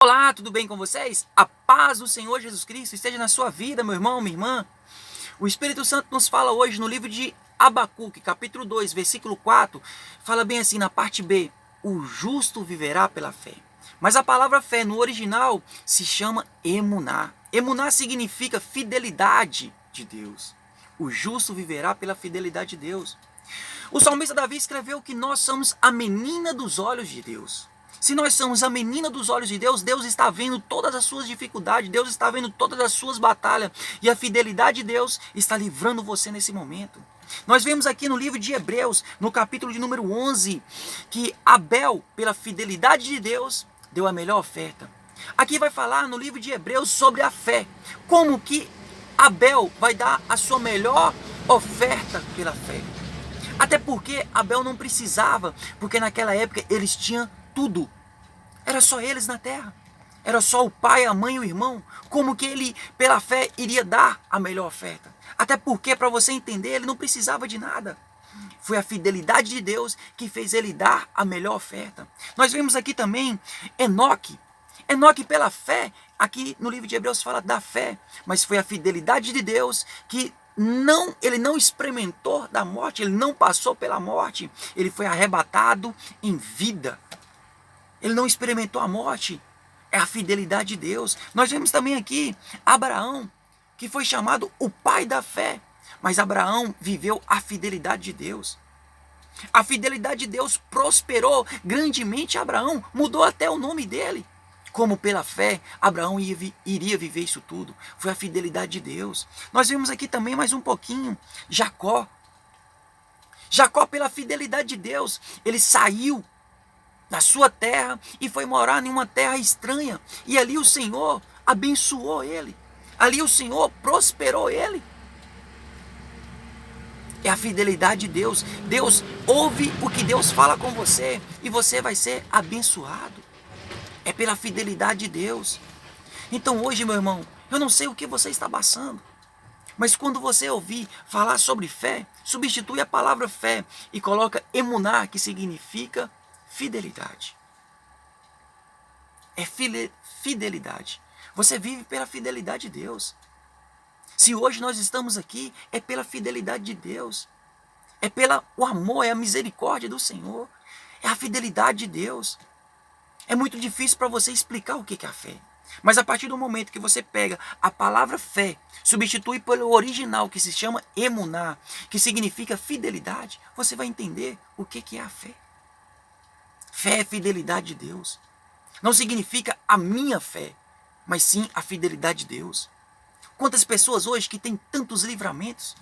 Olá, tudo bem com vocês? A paz do Senhor Jesus Cristo esteja na sua vida, meu irmão, minha irmã. O Espírito Santo nos fala hoje no livro de Abacuque, capítulo 2, versículo 4, fala bem assim na parte B: o justo viverá pela fé. Mas a palavra fé no original se chama emuná. Emuná significa fidelidade de Deus. O justo viverá pela fidelidade de Deus. O salmista Davi escreveu que nós somos a menina dos olhos de Deus. Se nós somos a menina dos olhos de Deus, Deus está vendo todas as suas dificuldades, Deus está vendo todas as suas batalhas, e a fidelidade de Deus está livrando você nesse momento. Nós vemos aqui no livro de Hebreus, no capítulo de número 11, que Abel, pela fidelidade de Deus, deu a melhor oferta. Aqui vai falar no livro de Hebreus sobre a fé, como que Abel vai dar a sua melhor oferta pela fé. Até porque Abel não precisava, porque naquela época eles tinham tudo. Era só eles na terra. Era só o pai, a mãe e o irmão. Como que ele, pela fé, iria dar a melhor oferta? Até porque, para você entender, ele não precisava de nada. Foi a fidelidade de Deus que fez ele dar a melhor oferta. Nós vemos aqui também Enoque. Enoque, pela fé, aqui no livro de Hebreus fala da fé, mas foi a fidelidade de Deus que ele não experimentou da morte, ele não passou pela morte, ele foi arrebatado em vida. Ele não experimentou a morte. É a fidelidade de Deus. Nós vemos também aqui Abraão, que foi chamado o pai da fé. Mas Abraão viveu a fidelidade de Deus. A fidelidade de Deus prosperou grandemente Abraão. Mudou até o nome dele. Como pela fé, Abraão iria viver isso tudo. Foi a fidelidade de Deus. Nós vemos aqui também mais um pouquinho Jacó. Jacó, pela fidelidade de Deus, ele saiu da sua terra e foi morar em uma terra estranha. E ali o Senhor abençoou ele. Ali o Senhor prosperou ele. É a fidelidade de Deus. Deus ouve o que Deus fala com você e você vai ser abençoado. É pela fidelidade de Deus. Então hoje, meu irmão, eu não sei o que você está passando, mas quando você ouvir falar sobre fé, substitui a palavra fé e coloca emuná, que significa fidelidade. É fidelidade. Você vive pela fidelidade de Deus. Se hoje nós estamos aqui, é pela fidelidade de Deus. É pelo amor, é a misericórdia do Senhor. É a fidelidade de Deus. É muito difícil para você explicar o que é a fé. Mas a partir do momento que você pega a palavra fé, substitui pelo original que se chama emuná, que significa fidelidade, você vai entender o que é a fé. Fé é fidelidade de Deus. Não significa a minha fé, mas sim a fidelidade de Deus. Quantas pessoas hoje que têm tantos livramentos?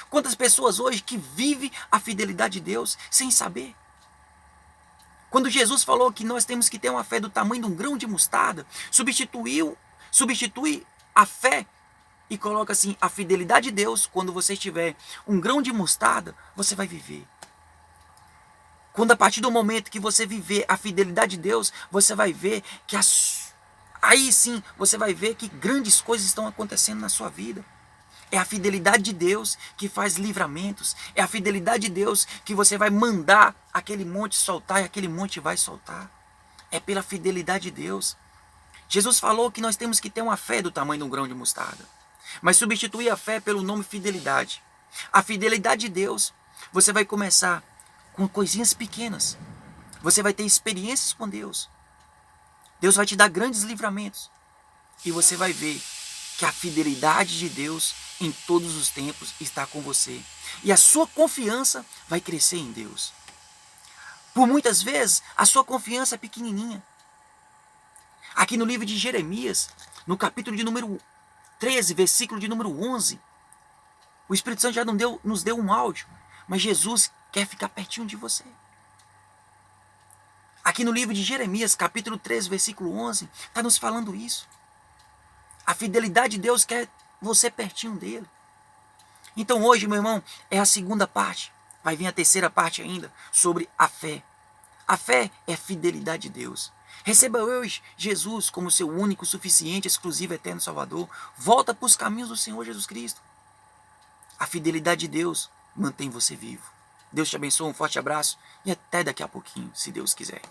Quantas pessoas hoje que vivem a fidelidade de Deus sem saber? Quando Jesus falou que nós temos que ter uma fé do tamanho de um grão de mostarda, substitui a fé e coloca assim, a fidelidade de Deus. Quando você tiver um grão de mostarda, você vai viver. Quando a partir do momento que você viver a fidelidade de Deus, você vai ver que aí sim você vai ver que grandes coisas estão acontecendo na sua vida. É a fidelidade de Deus que faz livramentos. É a fidelidade de Deus que você vai mandar aquele monte soltar e aquele monte vai soltar. É pela fidelidade de Deus. Jesus falou que nós temos que ter uma fé do tamanho de um grão de mostarda. Mas substituir a fé pelo nome fidelidade. A fidelidade de Deus, você vai começar com coisinhas pequenas. Você vai ter experiências com Deus. Deus vai te dar grandes livramentos. E você vai ver que a fidelidade de Deus em todos os tempos está com você. E a sua confiança vai crescer em Deus. Por muitas vezes, a sua confiança é pequenininha. Aqui no livro de Jeremias, no capítulo de número 13, versículo de número 11, o Espírito Santo já nos deu um áudio, mas Jesus quer ficar pertinho de você. Aqui no livro de Jeremias, capítulo 13, versículo 11, está nos falando isso. A fidelidade de Deus quer você pertinho dele. Então hoje, meu irmão, é a segunda parte. Vai vir a terceira parte ainda, sobre a fé. A fé é a fidelidade de Deus. Receba hoje Jesus como seu único, suficiente, exclusivo, eterno Salvador. Volta para os caminhos do Senhor Jesus Cristo. A fidelidade de Deus mantém você vivo. Deus te abençoe, um forte abraço e até daqui a pouquinho, se Deus quiser.